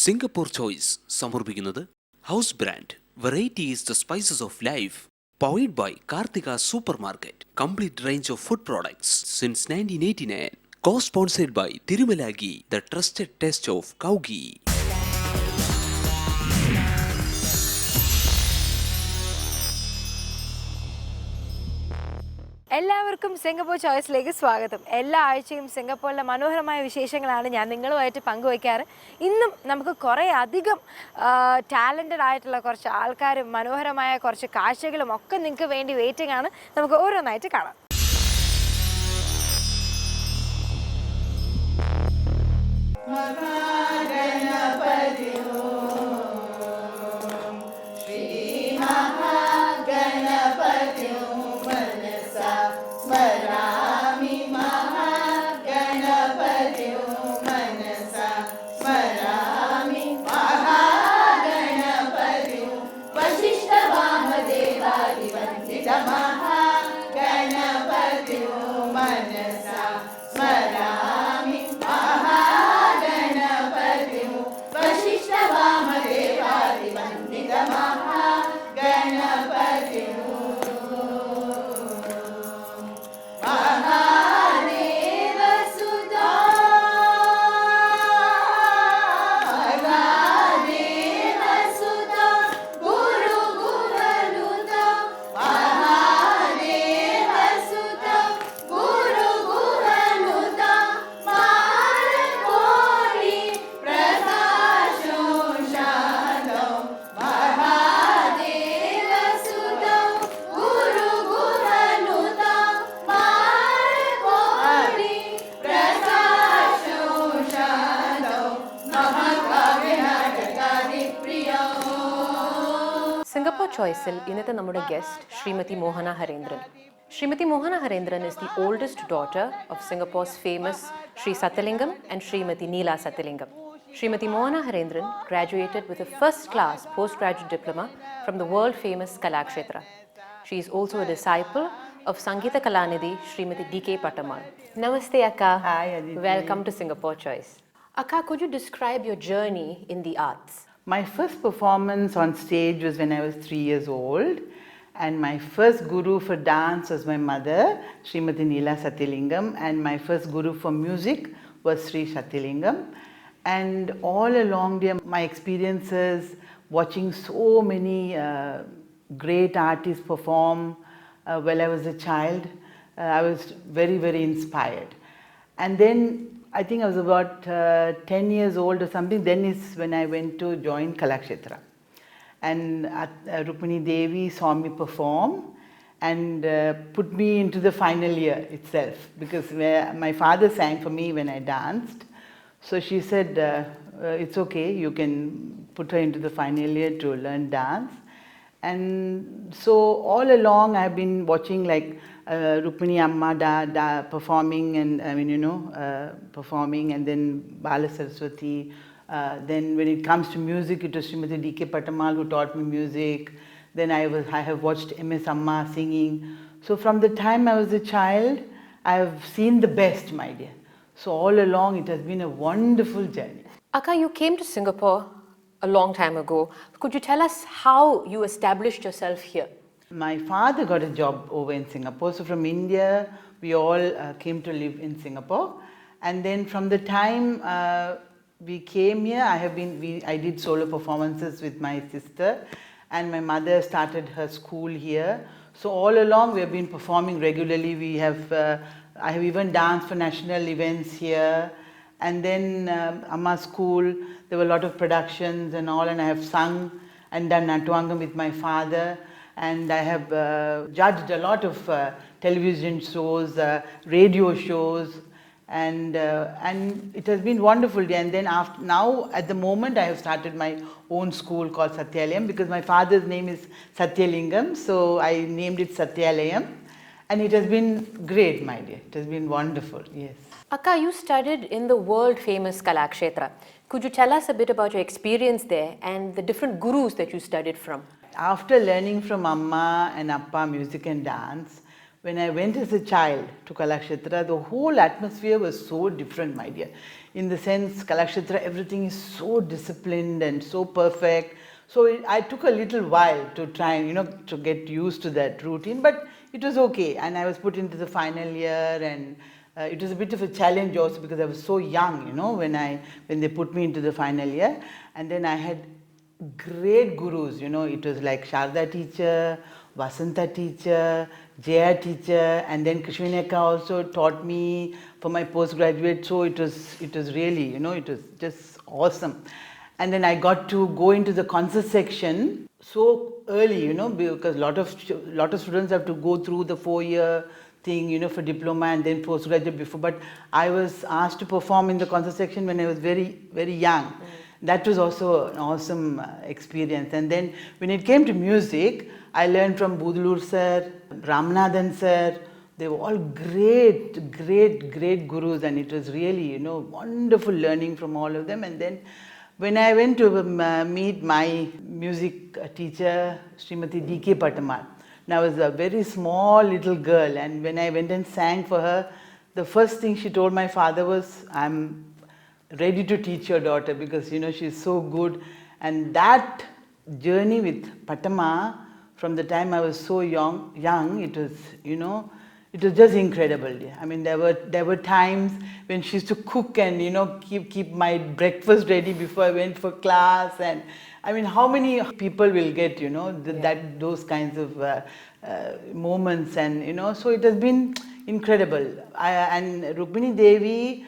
Singapore Choice സമർപ്പിക്കുന്നത് house brand variety is the spices of life powered by Karthika Supermarket, complete range of food products since 1989. Co-sponsored by Tirumalagi, the trusted taste of cow ghee. എല്ലാവർക്കും Singapore ചോയ്സിലേക്ക് സ്വാഗതം. എല്ലാ ആഴ്ചയും സിംഗപ്പൂരിലെ മനോഹരമായ വിശേഷങ്ങളാണ് ഞാൻ നിങ്ങളുമായിട്ട് പങ്കുവയ്ക്കാറ്. ഇന്നും നമുക്ക് കുറേ അധികം ടാലൻറ്റഡ് ആയിട്ടുള്ള കുറച്ച് ആൾക്കാരും മനോഹരമായ കുറച്ച് കാഴ്ചകളും ഒക്കെ നിങ്ങൾക്ക് വേണ്ടി വെയിറ്റിംഗ് ആണ്. നമുക്ക് ഓരോന്നായിട്ട് കാണാം. Singapore Choiceil ഇന്നത്തെ നമ്മുടെ guest Shrimati Mohana ഹരേന്ദ്രൻ. Srimati Mohana Harendran is the oldest daughter of Singapore's famous Sri Satyalingam and Srimati Neela Satyalingam. Srimati Mohana Harendran graduated with a first-class postgraduate diploma from the world-famous Kalakshetra. She is also a disciple of Sangeeta Kalanidhi Srimati D.K. Pattamal. Namaste, Akka. Hi, Aditi. Welcome to Singapore Choice. Akka, could you describe your journey in the arts? My first performance on stage was when I was 3 years old, and my first guru for dance was my mother, Srimati Neela Satyalingam, and my first guru for music was Sri Satyalingam. And all along there, my experiences watching so many great artists perform while I was a child, I was very, very inspired. And then I think I was about 10 years old or something. Then is when I went to join Kalakshetra. And Rukmini Devi saw me perform and put me into the final year itself, because my father sang for me when I danced. So she said, it's okay, you can put her into the final year to learn dance. And so all along I've been watching like Rukmini Amma performing, and performing, and then Bala Saraswati. Then when it comes to music, it was Srimati D.K. Pattamal who taught me music. Then I have watched M.S. Amma singing. So from the time I was a child, I have seen the best, my dear. So all along it has been a wonderful journey. Akka, you came to Singapore a long time ago. Could you tell us how you established yourself here? My father got a job over in Singapore. So from India, we all came to live in Singapore. And then from the time we came here, I did solo performances with my sister, and my mother started her school here. So all along we have been performing regularly. I have even danced for national events here. And then Amma school, there were a lot of productions and all, and I have sung and done Natwangam with my father. And I have judged a lot of television shows, radio shows, and it has been wonderful. And then now at the moment I have started my own school called Satyalayam, because my father's name is Satyalingam, so I named it Satyalayam, and it has been great, my dear. It has been wonderful. Yes. Akka, you studied in the world famous Kalakshetra. Could you tell us a bit about your experience there and the different gurus that you studied from? After learning from Amma and Appa music and dance, when I went as a child to Kalakshetra, the whole atmosphere was so different, my dear. In the sense, Kalakshetra, everything is so disciplined and so perfect. So I took a little while to try, to get used to that routine, but it was okay. And I was put into the final year, and it was a bit of a challenge also because I was so young, when they put me into the final year. And then I had great gurus, it was like Sharda teacher, Vasanta teacher, Jaya teacher, and then Krishvineka also taught me for my postgraduate. So it was really, it was just awesome. And then I got to go into the concert section so early, because lot of students have to go through the 4-year thing, for diploma and then postgraduate before. But I was asked to perform in the concert section when I was very, very young. That was also an awesome experience. And then when it came to music, I learned from Budulur sir, Ramanathan sir. They were all great, great, great gurus, and it was really, wonderful learning from all of them. And then when I went to meet my music teacher, Srimati D.K. Pattamar, now I was a very small little girl, and when I went and sang for her, the first thing she told my father was, I'm ready to teach your daughter because, she's so good. And that journey with Pattamar, from the time I was so young, it was, it was just incredible. I mean, there were times when she used to cook and, keep my breakfast ready before I went for class. And I mean, how many people will get, those kinds of moments, and, so it has been incredible. And Rukmini Devi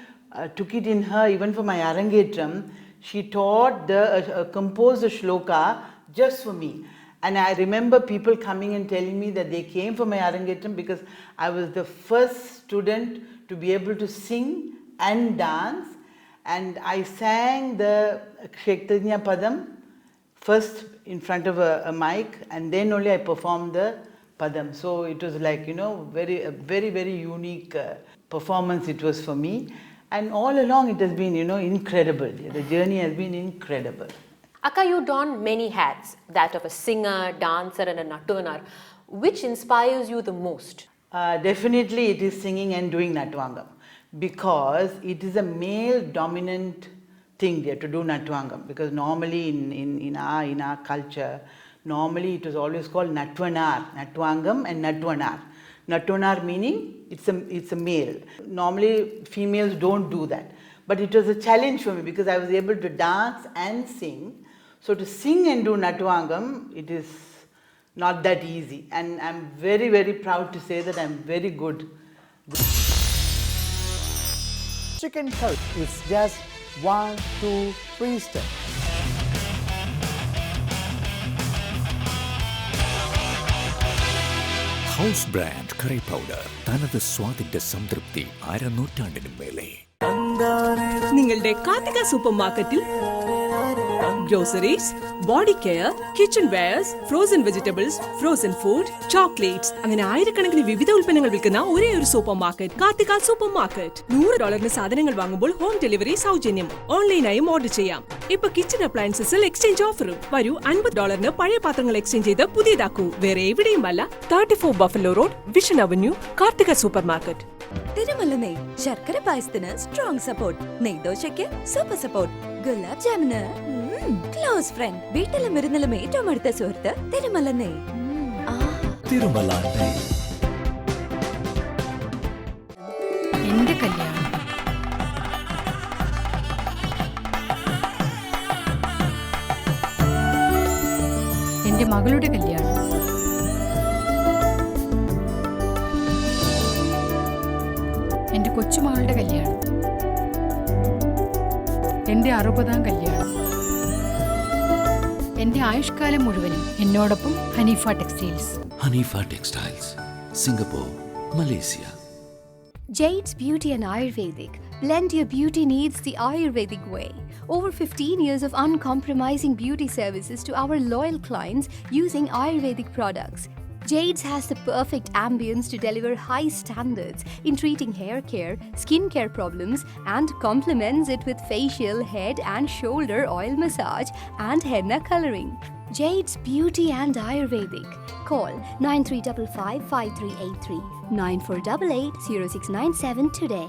took it in her, even for my Arangetram. She taught composed a shloka just for me. And I remember people coming and telling me that they came for my Arangetram because I was the first student to be able to sing and dance. And I sang the Kshetrajna Padam first in front of a mic, and then only I performed the Padam. So it was like, a very, very unique performance it was for me. And all along it has been, incredible. The journey has been incredible. Akka, you don many hats, that of a singer, dancer and a nattuvanar. Which inspires you the most? Definitely it is singing and doing Nattuangam, because it is a male dominant thing there to do Nattuangam, because normally in our culture, normally it was always called Nattuvanar, Nattuangam and Nattuvanar. Nattuvanar meaning it's a male. Normally females don't do that. But it was a challenge for me because I was able to dance and sing. So to sing and do Nattuangam, it is not that easy. And I'm very, very proud to say that I'm very good. Chicken curry is just 1, 2, 3 steps. House brand curry powder തനത് സ്വാദിന്റെ സംതൃപ്തി അരനൂറ്റാണ്ടിന് മേലെ. നിങ്ങളുടെ Karthika super മാർക്കറ്റിൽ groceries, body care, kitchen wares, frozen vegetables, frozen food, chocolates, അങ്ങനെ ആയിരക്കണക്കിന് വിവിധ ഉൽപ്പന്നങ്ങൾ വിൽക്കുന്ന ഒരേ ഒരു super market Karthika super market. $100 സാധനങ്ങൾ വാങ്ങുമ്പോൾ ഹോം ഡെലിവറി സൗജന്യം. ഓൺലൈനായും ഓർഡർ ചെയ്യാം. ഇപ്പൊ കിച്ചൺ അപ്ലയൻസസിൽ എക്സ്ചേഞ്ച് ഓഫറും. വരൂ, $50 പഴയ പാത്രങ്ങൾ എക്സ്ചേഞ്ച് ചെയ്ത് പുതിയതാക്കൂ. വേറെ എവിടെയുമല്ല, 34 buffalo road, vision avenue, Karthika super market. Tirumala നെയ് ശർക്കര പായസത്തിന് സ്ട്രോങ് സപ്പോർട്ട്, നെയ്ദോശയ്ക്ക് സൂപ്പർ സപ്പോർട്ട്, ഗുലാബ് ജാമിന് ക്ലോസ് ഫ്രണ്ട്, വീട്ടിലും വിരുന്നിലും ഏറ്റവും അടുത്ത സുഹൃത്ത് തിരുമല നെയ്. തിരുമല നെയ്. എന്റെ കല്യാണം, എന്റെ മകളുടെ കല്യാണം, എന്റെ കൊച്ചുമകളുടെ കല്യാണം, എന്റെ 60ാം കല്യാണം, എന്റെ ആയുഷ്കാലം മുഴുവനും എന്നോടൊപ്പം Haneefa textiles. Haneefa textiles, Singapore, Malaysia. Jade's Beauty and Ayurvedic. Blend your beauty needs the Ayurvedic way. Over 15 years of uncompromising beauty services to our loyal clients using Ayurvedic products. Jade's has the perfect ambience to deliver high standards in treating hair care, skin care problems, and complements it with facial, head and shoulder oil massage and henna coloring. Jade's Beauty and Ayurvedic. Call 9355 5383 9488 0697 today.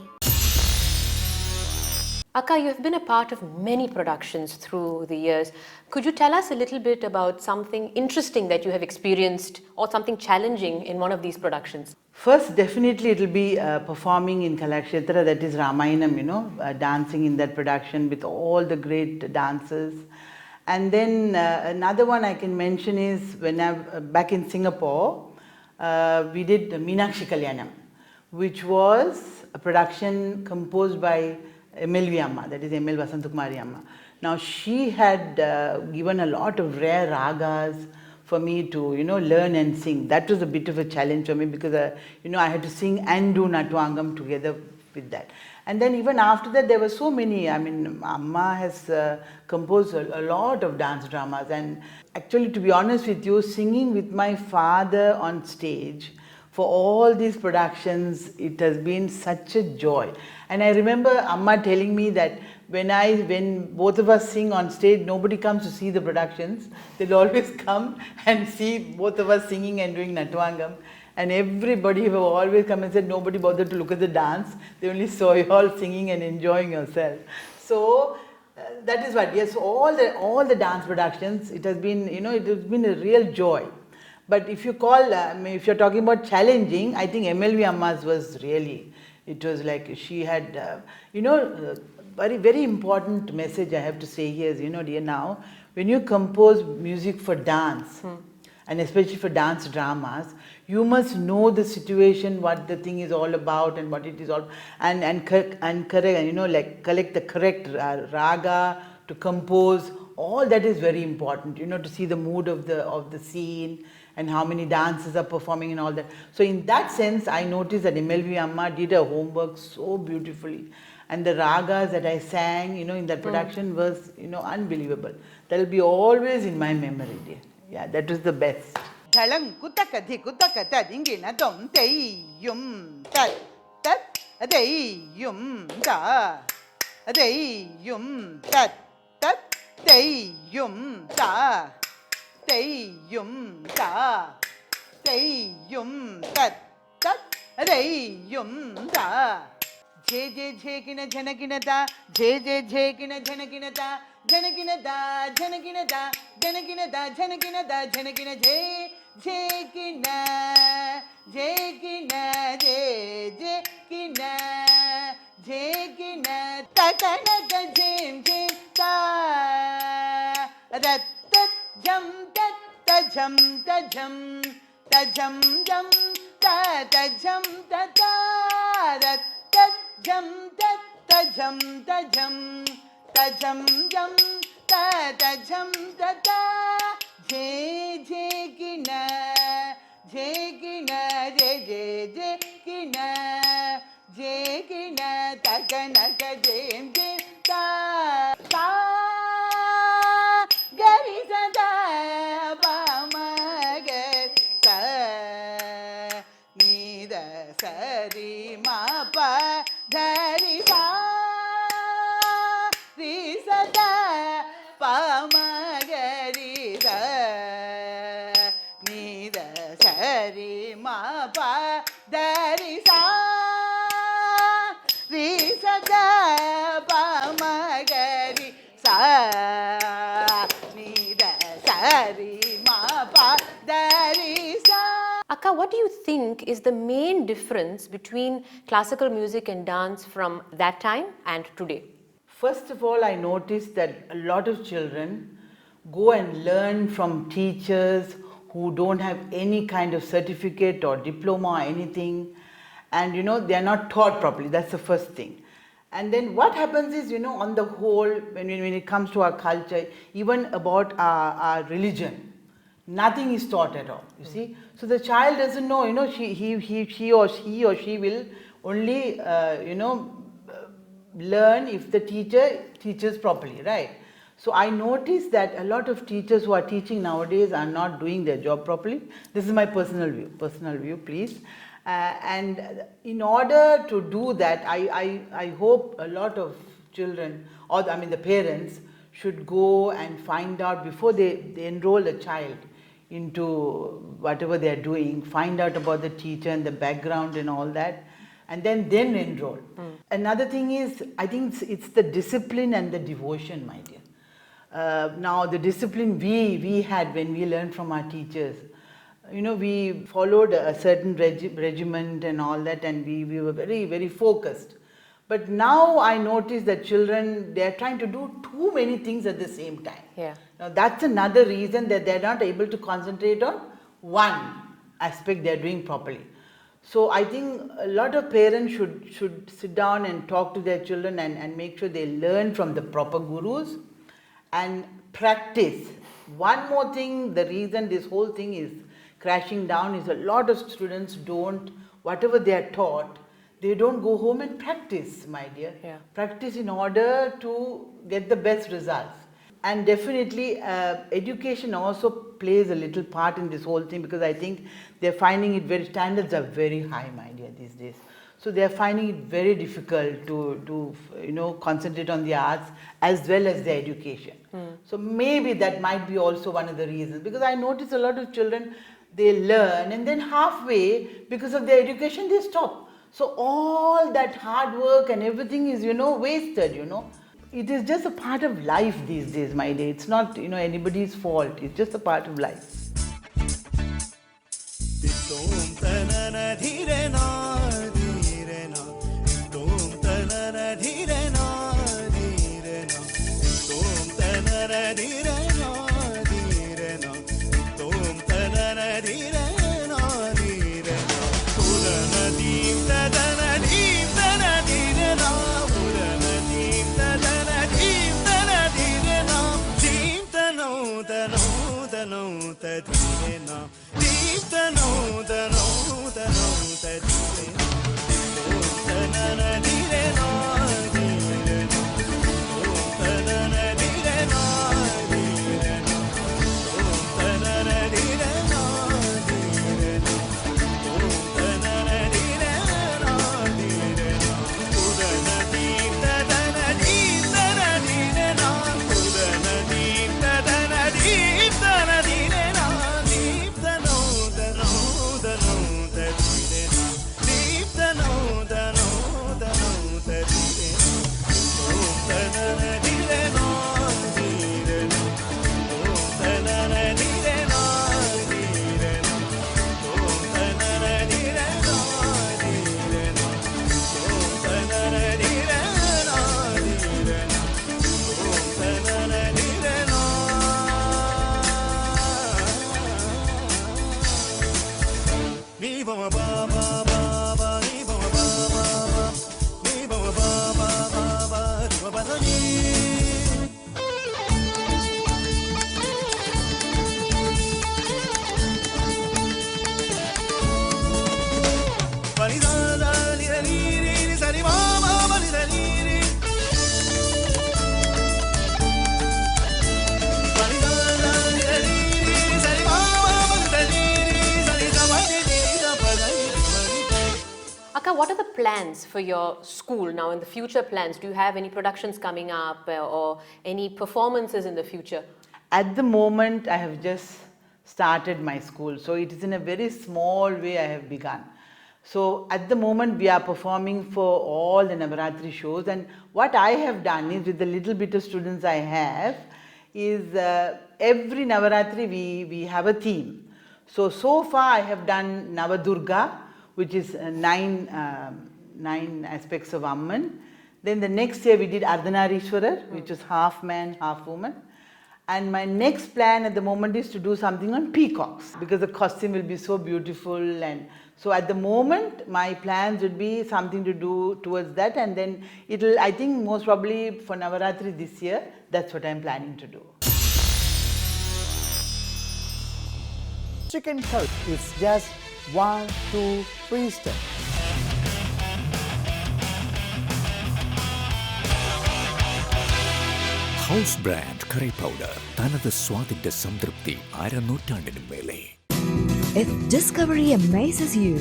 Akka, you have been a part of many productions through the years. Could you tell us a little bit about something interesting that you have experienced or something challenging in one of these productions? First, definitely it will be performing in Kalakshetra, that is Ramayanam, dancing in that production with all the great dancers. And then another one I can mention is when I'm back in Singapore, we did Meenakshi Kalyanam, which was a production composed by MLV Amma, that is ML Vasantukumari Amma. Now she had given a lot of rare ragas for me to learn and sing. That was a bit of a challenge for me because I had to sing and do Natwangam together with that. And then even after that there were so many, Amma has composed a lot of dance dramas, and actually, to be honest with you, singing with my father on stage for all these productions, it has been such a joy. And I remember Amma telling me that when both of us sing on stage, nobody comes to see the productions. They'll always come and see both of us singing and doing Natwangam. And everybody will always come and said nobody bothered to look at the dance. They only saw you all singing and enjoying yourself. So that is what, yes, all the dance productions, it has been, it has been a real joy. But if you call, if you're talking about challenging, I think MLV Amma's was really, it was like she had, very, very important message I have to say here is, dear, now, when you compose music for dance, and especially for dance dramas, you must know the situation, what the thing is all about and what it is all, and correct, collect the correct raga to compose. All that is very important, to see the mood of the scene and how many dancers are performing and all that. So in that sense, I noticed that MLV Amma did her homework so beautifully. And the ragas that I sang, in that production was, unbelievable. That will be always in my memory, dear. Yeah, that was the best. Dhalang kutaka thi kutaka ta dingina dom te yum tat tat ade yum da ade yum tat tat te yum da te yum da te yum tat tat ade yum da je je je kina janakina da je je je kina janakina da janakina da janakina da janakina da janakina da janakina je je kina je kina je je kina je kina ta kana da jim jim ta rat tat jam tat ta jam ta jam ta jam jam ta ta jam ta ta rat tat jam tat ta jam ta jam ta jam jam ta ta jam ta ta je je kina je kina je je je kina je kina ta kana ka je je ta ta gari sada pa ma ga sa ni da sa ri ma pa dhari sa ri sada pa ma ga ri sa ni da sa ri ma pa dhari sa ri sada pa ma ga ri sa ni da sa ri ma pa dhari sa. Akka, what do you think is the main difference between classical music and dance from that time and today? First of all, I noticed that a lot of children go and learn from teachers who don't have any kind of certificate or diploma or anything, and they are not taught properly. That's the first thing. And then what happens is, on the whole, when it comes to our culture, even about our religion, nothing is taught at all, you see. So the child doesn't know, he or she will only, learn if the teacher teaches properly, right? So I noticed that a lot of teachers who are teaching nowadays are not doing their job properly. This is my personal view, please. And in order to do that, I hope a lot of children, or the parents, should go and find out before they enroll a child into whatever they are doing, find out about the teacher and the background and all that, and then enroll. Another thing is, I think it's the discipline and the devotion, my dear. Now the discipline we had when we learned from our teachers, we followed a certain regiment and all that, and we were very, very focused. But now I notice that children, they are trying to do too many things at the same time. Yeah. Now that's another reason that they are not able to concentrate on one aspect they are doing properly. So I think a lot of parents should sit down and talk to their children and make sure they learn from the proper gurus and practice. One more thing, the reason this whole thing is crashing down is a lot of students don't, whatever they are taught, they don't go home and practice, my dear. Yeah. Practice in order to get the best results. And definitely education also plays a little part in this whole thing, because I think they're finding it standards are very high, my dear, these days. So they're finding it very difficult to concentrate on the arts as well as their education. So maybe that might be also one of the reasons, because I notice a lot of children, they learn and then halfway, because of their education, they stop. So all that hard work and everything is, wasted, It is just a part of life these days, my dear. It's not, anybody's fault. It's just a part of life. What are the plans for your school now in the future plans? Do you have any productions coming up or any performances in the future? At the moment, I have just started my school. So it is in a very small way I have begun. So at the moment, we are performing for all the Navaratri shows. And what I have done is, with the little bit of students I have, is every Navaratri we have a theme. So far I have done Navadurga, which is nine aspects of Amman. Then the next year we did Ardhanarishwarar, which is half man, half woman. And my next plan at the moment is to do something on peacocks, because the costume will be so beautiful. And so at the moment, my plans would be something to do towards that. And then it'll, I think most probably for Navaratri this year, that's what I'm planning to do. Chicken curry is just 1, 2, 3 steps. House brand curry powder തനത് സ്വാദിന്റെ സംതൃപ്തി അരനൂറ്റാണ്ടിനും മേലെ. If discovery amazes you,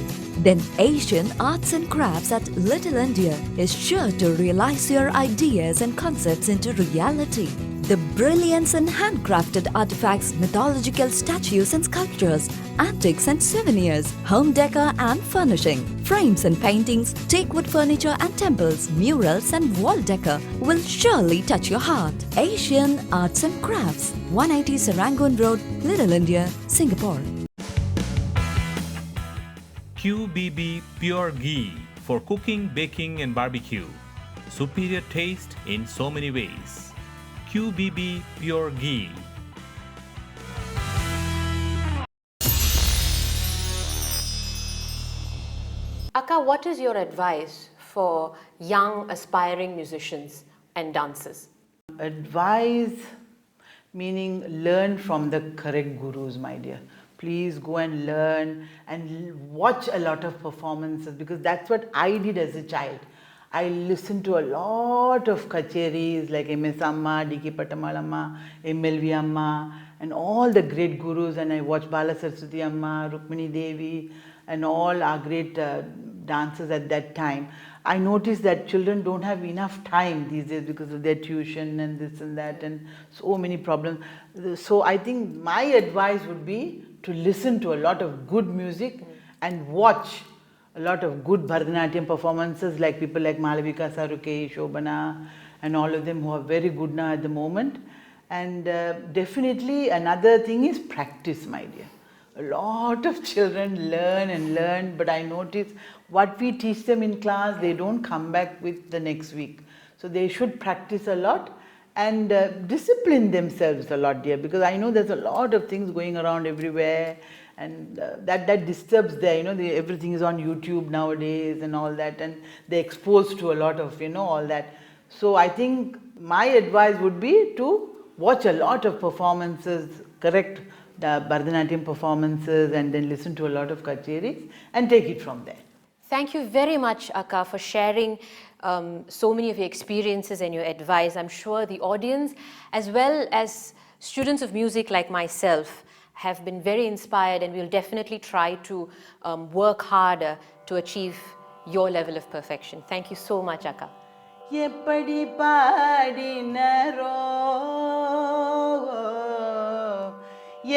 then Asian Arts and Crafts at Little India is sure to realize your ideas and concepts into reality. The brilliance in handcrafted artifacts, mythological statues and sculptures, antiques and souvenirs, home decor and furnishing, frames and paintings, teakwood furniture and temples, murals and wall decor will surely touch your heart. Asian Arts and Crafts, 180 Serangoon Road, Little India, Singapore. QBB Pure Ghee for cooking, baking and barbecue. Superior taste in so many ways. QBB Pure Ghee. Akka, what is your advice for young aspiring musicians and dancers? Advise meaning learn from the correct gurus, my dear. Please go and learn and watch a lot of performances, because that's what I did as a child. I listened to a lot of kacheris like M.S. Amma, D.K. Patamalamma, M.L.V. Amma and all the great gurus, and I watched Bala Saraswati Amma, Rukmini Devi and all our great dancers at that time. I noticed that children don't have enough time these days because of their tuition and this and that and so many problems. So I think my advice would be to listen to a lot of good music and watch a lot of good Bharatanatyam performances, like people like Malavika Saruke, Shobana and all of them who are very good now at the moment. And definitely another thing is practice, my dear. A lot of children learn and learn, but I notice what we teach them in class, they don't come back with the next week. So they should practice a lot and discipline themselves a lot, dear, because I know there's a lot of things going around everywhere, and that disturbs their, everything is on YouTube nowadays and all that, and they're exposed to a lot of, all that. So I think my advice would be to watch a lot of performances, correct the Bharatanatyam performances, and then listen to a lot of kacheris and take it from there. Thank you very much, Akka, for sharing so many of your experiences and your advice. I'm sure the audience, as well as students of music like myself, have been very inspired, and we'll definitely try to work harder to achieve your level of perfection. Thank you so much, Akka. எப்படி பாடினரோ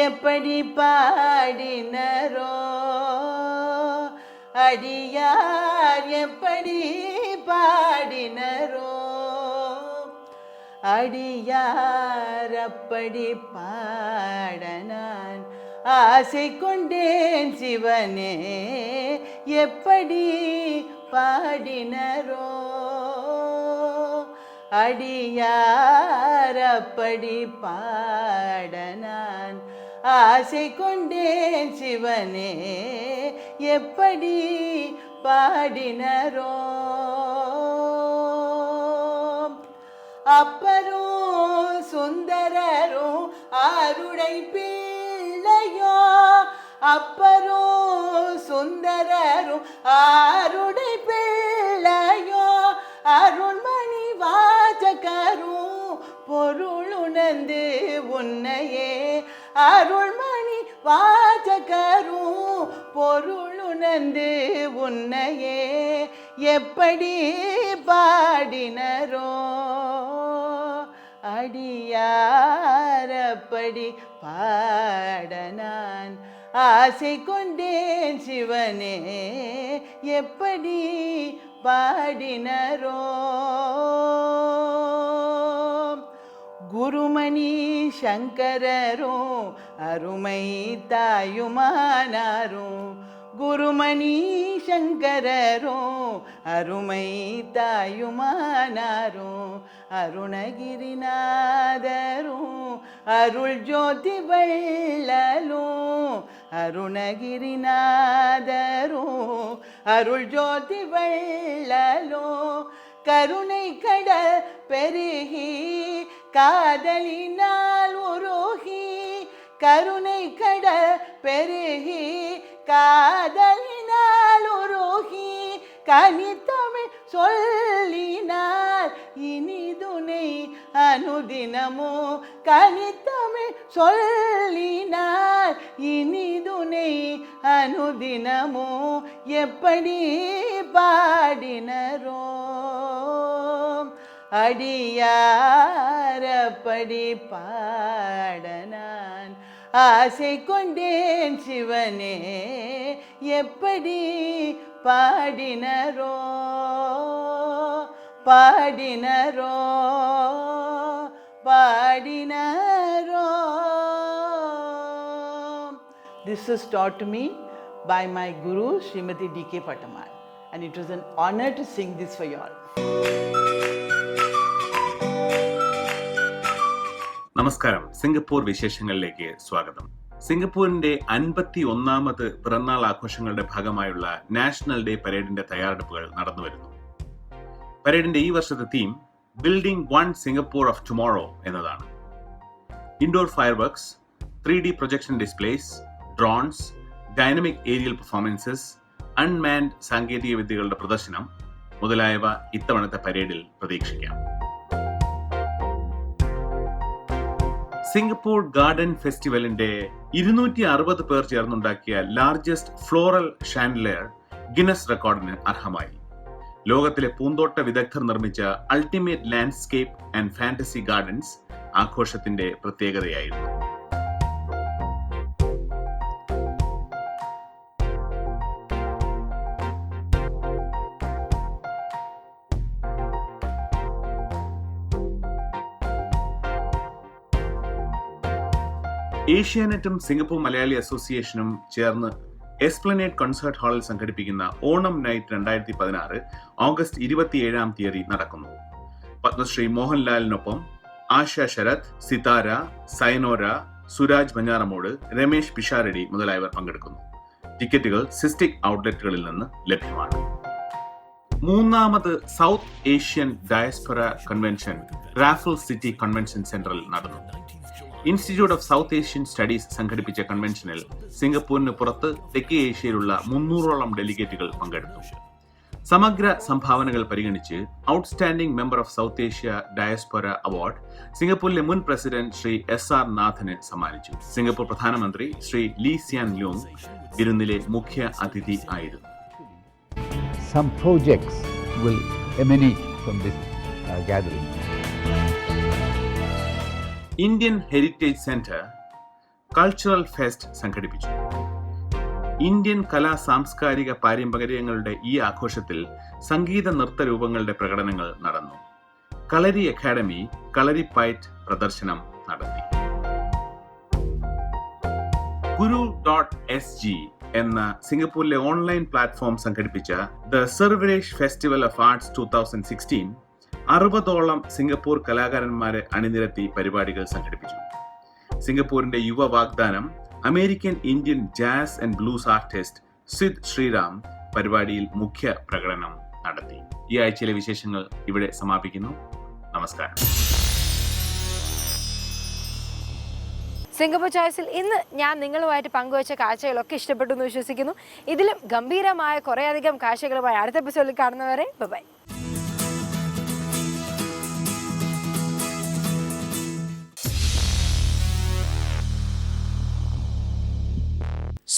எப்படி பாடினரோ அடியார் எப்படி பாடினரோ அடியார் அப்படி பாட நான் ஆசை கொண்டேன் சிவனே எப்படி பாடினரோ அடியார் அப்படி பாட நான் ஆசை கொண்டேன் சிவனே எப்படி பாடினரோ அப்பரும் சுந்தரரும் ஆருடை பிள்ளையோ அப்பரும் சுந்தரரும் ஆருடை பிள்ளையோ அருள்மணி வாசகரும் பொருளுணர்ந்து உன்னையே அருள்மணி வாசகரும் பொருளுணர்ந்து உன்னையே எப்படி பாடினரோ அடியார் அப்படி பாட நான் ஆசை கொண்டேன் சிவனே எப்படி பாடினரோ குருமணி சங்கரரும் அருமை தாயுமானாரும் குருமணி சங்கரரும் அருமை தாயுமானாரும் அருணகிரிநாதரும் அருள் ஜோதி வள்ளலும் அருணகிரிநாதரும் அருள் ஜோதி வள்ளலும் கருணை கடல் பெருகி காதலினால் உருகி கருணை கடல் பெருகி காதலினால் உருகி கனித்தமிழ் சொல்லினால் இனிதுனை அனுதினமோ கனித்தமிழ் சொல்லினால் இனிதுனை அனுதினமோ எப்படி பாடினரோ அடியாரப்படி பாட நான் ஆசை கொண்டேன் சிவனே எப்படி பாடினரோ பாடினரோ பாடினரோ. This was taught to me by my guru Srimati D.K. Patamal, and it was an honor to sing this for you all. നമസ്കാരം, സിംഗപ്പൂർ വിശേഷങ്ങളിലേക്ക് സ്വാഗതം. സിംഗപ്പൂരിന്റെ 51ാമത് പിറന്നാൾ ആഘോഷങ്ങളുടെ ഭാഗമായുള്ള നാഷണൽ ഡേ പരേഡിന്റെ തയ്യാറെടുപ്പുകൾ നടന്നുവരുന്നു. പരേഡിന്റെ ഈ വർഷത്തെ theme building one Singapore of tomorrow എന്നതാണ്. Indoor fireworks, 3D projection displays, drones, dynamic aerial performances, unmanned സാങ്കേതിക വിദ്യകളുടെ പ്രദർശനം മുതലായവ ഇത്തവണത്തെ പരേഡിൽ പ്രതീക്ഷിക്കാം. സിംഗപ്പൂർ ഗാർഡൻ ഫെസ്റ്റിവലിന്റെ 260 പേർ ചേർന്നുണ്ടാക്കിയ ലാർജസ്റ്റ് ഫ്ലോറൽ ഷാൻഡലിയർ ഗിന്നസ് റെക്കോർഡിന് അർഹമായി. ലോകത്തിലെ പൂന്തോട്ട വിദഗ്ധർ നിർമ്മിച്ച ultimate landscape and fantasy gardens ആഘോഷത്തിന്റെ പ്രത്യേകതയായിരുന്നു. ഏഷ്യാനെറ്റും സിംഗപ്പൂർ മലയാളി അസോസിയേഷനും ചേർന്ന് എസ്പ്ലനേഡ് കൺസേർട്ട് ഹാളിൽ സംഘടിപ്പിക്കുന്ന ഓണം നൈറ്റ് 2016 ഓഗസ്റ്റ് 27 നടക്കുന്നു. പത്മശ്രീ മോഹൻലാലിനൊപ്പം ആശ ശരത്, സിതാര, സൈനോര, സുരാജ് ബഞ്ഞാറമൂട്, രമേശ് പിഷാരടി മുതലായവർ പങ്കെടുക്കുന്നു. ടിക്കറ്റുകൾ സിസ്റ്റിക് ഔട്ട്ലെറ്റുകളിൽ നിന്ന് ലഭ്യമാണ്. 3ാമത് south Asian diaspora convention Raffles city convention സെന്ററിൽ നടന്നു. Institute of south Asian studies സംഘടിപ്പിച്ച കൺവെൻഷനിൽ സിംഗപ്പൂരിന് പുറത്ത് തെക്കേ ഏഷ്യയിലുള്ള 300ഓളം ഡെലിഗേറ്റുകൾ പങ്കെടുത്തു. സമഗ്ര സംഭാവനകൾ പരിഗണിച്ച് outstanding member of south Asia diaspora award സിംഗപ്പൂരിലെ മുൻ പ്രസിഡന്റ് ശ്രീ SR നാഥന് സമ്മാനിച്ചു. സിംഗപ്പൂർ പ്രധാനമന്ത്രി ശ്രീ ലീ സിയാൻ ലൂങ് വിരുന്നിലെ മുഖ്യ അതിഥി ആയിരുന്നു. Some projects will emanate from this gathering. Indian heritage centre cultural fest സംഘടിപ്പിച്ചു. ഇന്ത്യൻ കലാ സാംസ്കാരിക പാരമ്പര്യങ്ങളുടെ ഈ ആഘോഷത്തിൽ സംഗീത നൃത്ത രൂപങ്ങളുടെ പ്രകടനങ്ങൾ നടന്നു. കളരി അക്കാദമി കളരിപ്പയറ്റ് പ്രദർശനം നടത്തി. guru.sg എന്ന സിംഗപ്പൂരിലെ ഓൺലൈൻ പ്ലാറ്റ്ഫോം സംഘടിപ്പിച്ച ദ സെർവരേഷ് ഫെസ്റ്റിവൽ ഓഫ് ആർട്സ് 2016 60ഓളം സിംഗപ്പൂർ കലാകാരന്മാരെ അണിനിരത്തി പരിപാടികൾ സംഘടിപ്പിച്ചു. സിംഗപ്പൂരിന്റെ യുവ വാഗ്ദാനം American Indian jazz and blues artist Sid Sriram പരിപാടിയിൽ മുഖ്യ പ്രകടനം നടത്തി. ഈ ആഴ്ചയിലെ വിശേഷങ്ങൾ ഇവിടെ സമാപിക്കുന്നു. നമസ്കാരം. സിംഗപ്പൂർ ചോയ്സിൽ ഇന്ന് ഞാൻ നിങ്ങളുമായിട്ട് പങ്കുവച്ച കാഴ്ചകളൊക്കെ ഇഷ്ടപ്പെട്ടു എന്ന് വിശ്വസിക്കുന്നു. ഇതിലും ഗംഭീരമായ കുറേയധികം കാഴ്ചകളുമായി അടുത്ത എപ്പിസോഡിൽ കാണുന്നവരെ ബൈ.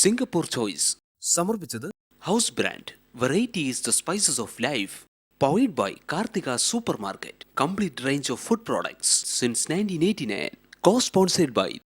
സിംഗപ്പൂർ ചോയ്സ് സമർപ്പിച്ചത് house brand variety is the spices of life. Powered by Karthika super market complete range of food products since 1989. Co-sponsored by